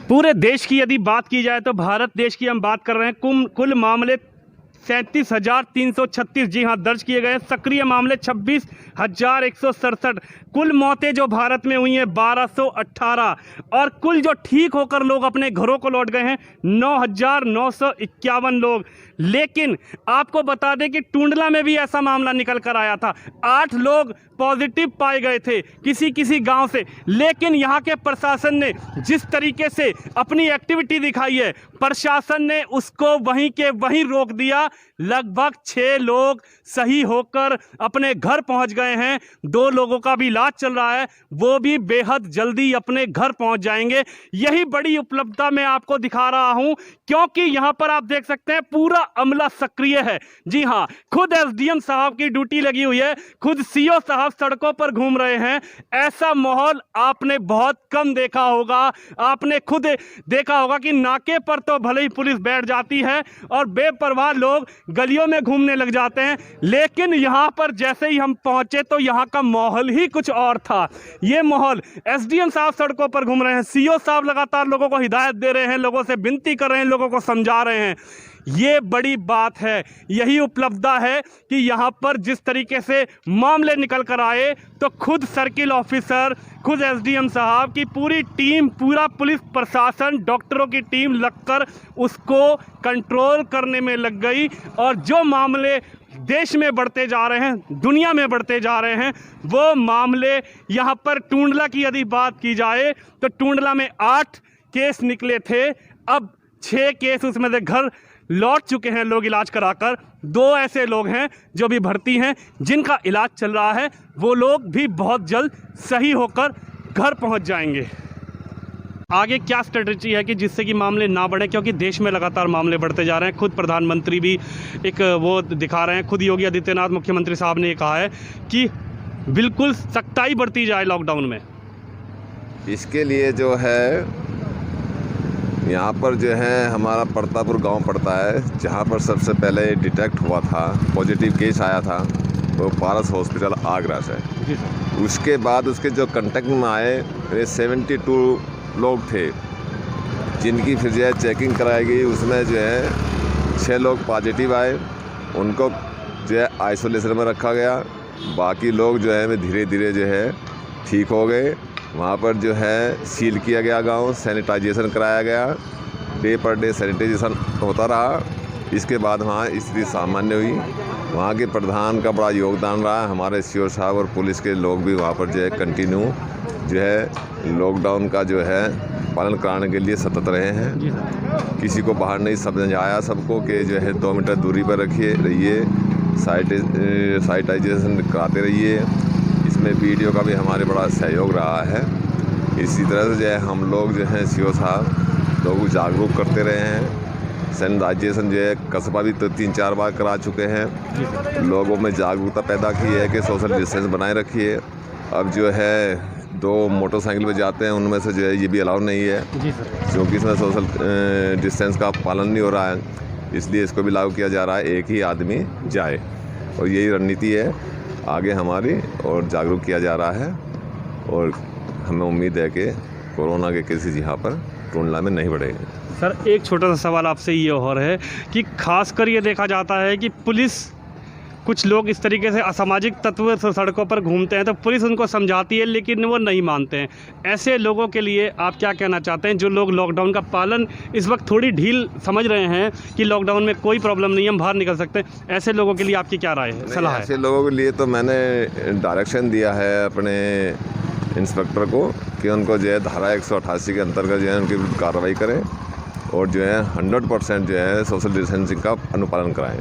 पूरे देश की यदि बात की जाए तो भारत देश की हम बात कर रहे हैं। कुल मामले 37,336 जी हाँ दर्ज किए गए। सक्रिय मामले 26,167। कुल मौतें जो भारत में हुई हैं 1,218 और कुल जो ठीक होकर लोग अपने घरों को लौट गए हैं 9,951 लोग। लेकिन आपको बता दें कि टुंडला में भी ऐसा मामला निकल कर आया था। 8 लोग पॉजिटिव पाए गए थे किसी गांव से। लेकिन यहाँ के प्रशासन ने जिस तरीके से अपनी एक्टिविटी दिखाई है, प्रशासन ने उसको वहीं के वहीं रोक दिया। लगभग 6 लोग सही होकर अपने घर पहुंच गए हैं। 2 लोगों का भी इलाज चल रहा है, वो भी बेहद जल्दी अपने घर पहुंच जाएंगे। यही बड़ी उपलब्धता मैं आपको दिखा रहा हूं, क्योंकि यहां पर आप देख सकते हैं पूरा अमला सक्रिय है। जी हां, खुद एसडीएम साहब की ड्यूटी लगी हुई है, खुद सीओ साहब सड़कों पर घूम रहे हैं। ऐसा माहौल आपने बहुत कम देखा होगा। आपने खुद देखा होगा कि नाके पर तो भले ही पुलिस बैठ जाती है और बेपरवाह लोग गलियों में घूमने लग जाते हैं, लेकिन यहां पर जैसे ही हम पहुंचे तो यहां का माहौल ही कुछ और था। ये माहौल, एसडीएम साहब सड़कों पर घूम रहे हैं, सीओ साहब लगातार लोगों को हिदायत दे रहे हैं, लोगों से विनती कर रहे हैं, लोगों को समझा रहे हैं। ये बड़ी बात है, यही उपलब्धता है कि यहाँ पर जिस तरीके से मामले निकल कर आए तो खुद सर्किल ऑफिसर, खुद एसडीएम साहब की पूरी टीम, पूरा पुलिस प्रशासन, डॉक्टरों की टीम लगकर उसको कंट्रोल करने में लग गई। और जो मामले देश में बढ़ते जा रहे हैं, दुनिया में बढ़ते जा रहे हैं, वो मामले यहाँ पर टुंडला की यदि बात की जाए तो टुंडला में 8 केस निकले थे, अब 6 केस उसमें से घर लौट चुके हैं लोग इलाज कराकर। 2 ऐसे लोग हैं जो भी भर्ती हैं, जिनका इलाज चल रहा है। वो लोग भी बहुत जल्द सही होकर घर पहुंच जाएंगे। आगे क्या स्ट्रेटजी है कि जिससे कि मामले ना बढ़े, क्योंकि देश में लगातार मामले बढ़ते जा रहे हैं। खुद प्रधानमंत्री भी एक वो दिखा रहे हैं, खुद योगी आदित्यनाथ मुख्यमंत्री साहब ने कहा है कि बिल्कुल सख्ताई बरती जाए लॉकडाउन में। इसके लिए जो है यहाँ पर जो है हमारा परतापुर गांव पड़ता है, जहाँ पर सबसे पहले डिटेक्ट हुआ था, पॉजिटिव केस आया था, वो पारस हॉस्पिटल आगरा से। उसके बाद उसके जो कांटेक्ट में आए 72 लोग थे, जिनकी फिर जो है चेकिंग कराई गई। उसमें जो है 6 लोग पॉजिटिव आए, उनको जो है आइसोलेशन में रखा गया। बाकी लोग जो है धीरे धीरे जो है ठीक हो गए। वहाँ पर जो है सील किया गया गांव, सैनिटाइजेशन कराया गया, डे पर डे सैनिटाइजेशन होता रहा। इसके बाद वहाँ स्थिति सामान्य हुई। वहाँ के प्रधान का बड़ा योगदान रहा। हमारे सीओ साहब और पुलिस के लोग भी वहाँ पर जो है कंटिन्यू जो है लॉकडाउन का जो है पालन कराने के लिए सतत रहे हैं। किसी को बाहर नहीं समझाया सबको कि जो है 2 मीटर दूरी पर रहिए, सैनिटाइजेशन कराते रहिए। इसमें वीडियो का भी हमारे बड़ा सहयोग रहा है। इसी तरह से जो है हम लोग जो हैं सीओ साहब लोगों को जागरूक करते रहे हैं। सैनिटाइजेशन जो है कस्बा भी तो 3-4 बार करा चुके हैं। लोगों में जागरूकता पैदा की है कि सोशल डिस्टेंस बनाए रखिए। अब जो है 2 मोटरसाइकिल पे जाते हैं, उनमें से जो है ये भी अलाउ नहीं है, क्योंकि इसमें सोशल डिस्टेंस का पालन नहीं हो रहा है। इसलिए इसको भी लागू किया जा रहा है, एक ही आदमी जाए, और यही रणनीति है आगे हमारी, और जागरूक किया जा रहा है। और हमें उम्मीद है कि कोरोना के केसेस यहाँ पर टुंडला में नहीं बढ़ेंगे। सर, एक छोटा सा सवाल आपसे ये और है कि खासकर ये देखा जाता है कि पुलिस, कुछ लोग इस तरीके से असामाजिक तत्व सड़कों पर घूमते हैं तो पुलिस उनको समझाती है लेकिन वो नहीं मानते हैं। ऐसे लोगों के लिए आप क्या कहना चाहते हैं, जो लोग लॉकडाउन का पालन इस वक्त थोड़ी ढील समझ रहे हैं कि लॉकडाउन में कोई प्रॉब्लम नहीं है, हम बाहर निकल सकते हैं, ऐसे लोगों के लिए आपकी क्या राय है, सलाह है? ऐसे लोगों के लिए तो मैंने डायरेक्शन दिया है अपने इंस्पेक्टर को कि उनको जो है धारा 188 के अंतर्गत जो है उनकी कार्रवाई करें और जो है 100% जो है सोशल डिस्टेंसिंग का अनुपालन कराएँ।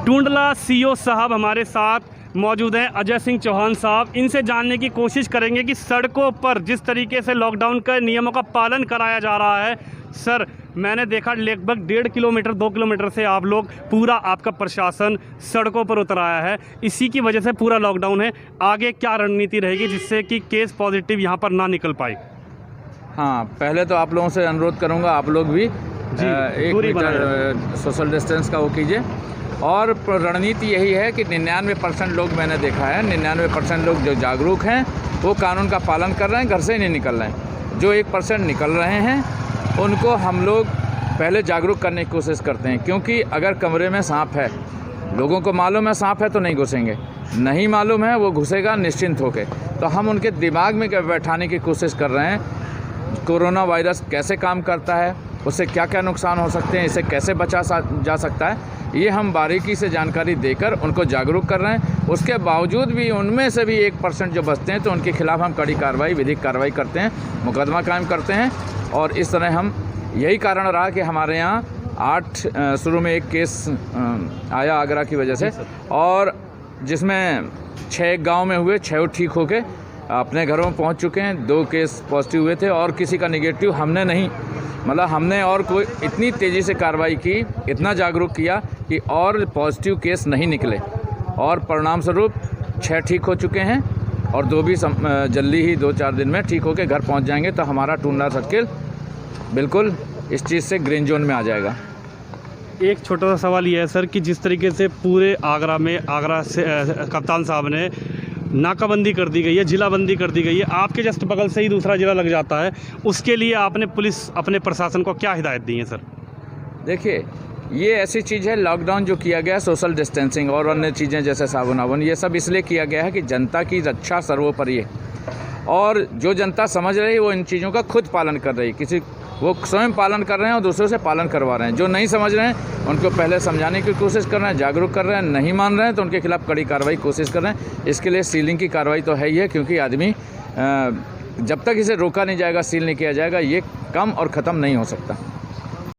टुंडला सीओ साहब हमारे साथ मौजूद हैं, अजय सिंह चौहान साहब। इनसे जानने की कोशिश करेंगे कि सड़कों पर जिस तरीके से लॉकडाउन के नियमों का पालन कराया जा रहा है। सर, मैंने देखा लगभग 1.5 किलोमीटर 2 किलोमीटर से आप लोग, पूरा आपका प्रशासन सड़कों पर उतर आया है। इसी की वजह से पूरा लॉकडाउन है। आगे क्या रणनीति रहेगी जिससे कि केस पॉजिटिव यहाँ पर ना निकल पाए? हाँ, पहले तो आप लोगों से अनुरोध करूँगा, आप लोग भी 1 मीटर सोशल डिस्टेंस का वो कीजिए। और रणनीति यही है कि 99% लोग मैंने देखा है, 99% लोग जो जागरूक हैं वो कानून का पालन कर रहे हैं, घर से ही नहीं निकल रहे हैं। जो 1% निकल रहे हैं उनको हम लोग पहले जागरूक करने की कोशिश करते हैं, क्योंकि अगर कमरे में सांप है, लोगों को मालूम है सांप है तो नहीं घुसेंगे, नहीं मालूम है वो घुसेगा निश्चिंत होकर। तो हम उनके दिमाग में बैठाने की कोशिश कर रहे हैं कोरोना वायरस कैसे काम करता है, उससे क्या क्या नुकसान हो सकते हैं, इसे कैसे बचा जा सकता है, ये हम बारीकी से जानकारी देकर उनको जागरूक कर रहे हैं। उसके बावजूद भी उनमें से भी 1% जो बचते हैं तो उनके खिलाफ़ हम कड़ी कार्रवाई, विधिक कार्रवाई करते हैं, मुकदमा कायम करते हैं। और इस तरह हम, यही कारण रहा कि हमारे यहाँ 8 शुरू में एक केस आया आगरा की वजह से, और जिसमें 6 गांव में हुए, 6 ठीक होके अपने घरों में पहुंच चुके हैं। 2 केस पॉजिटिव हुए थे और किसी का नेगेटिव हमने नहीं, मतलब हमने और कोई इतनी तेज़ी से कार्रवाई की, इतना जागरूक किया कि और पॉजिटिव केस नहीं निकले, और परिणाम स्वरूप 6 ठीक हो चुके हैं और 2 भी जल्दी ही 2-4 दिन में ठीक होकर घर पहुंच जाएंगे। तो हमारा टूंडला सर्किल बिल्कुल इस चीज़ से ग्रीन जोन में आ जाएगा। एक छोटा सा सवाल ये है सर कि जिस तरीके से पूरे आगरा से कप्तान साहब ने नाकाबंदी कर दी गई है, जिलाबंदी कर दी गई है, आपके जस्ट बगल से ही दूसरा जिला लग जाता है, उसके लिए आपने पुलिस अपने प्रशासन को क्या हिदायत दी है सर? देखिए, ये ऐसी चीज़ है, लॉकडाउन जो किया गया, सोशल डिस्टेंसिंग और अन्य चीज़ें जैसे साबुन, ये सब इसलिए किया गया है कि जनता की रक्षा सर्वोपरि है, और जो जनता समझ रही है वो इन चीज़ों का खुद पालन कर रही है, वो स्वयं पालन कर रहे हैं और दूसरों से पालन करवा रहे हैं। जो नहीं समझ रहे हैं उनको पहले समझाने की कोशिश कर रहे हैं, जागरूक कर रहे हैं, नहीं मान रहे हैं तो उनके खिलाफ़ कड़ी कार्रवाई कोशिश कर रहे हैं। इसके लिए सीलिंग की कार्रवाई तो है ही है, क्योंकि आदमी जब तक इसे रोका नहीं जाएगा, सील नहीं किया जाएगा, ये कम और ख़त्म नहीं हो सकता।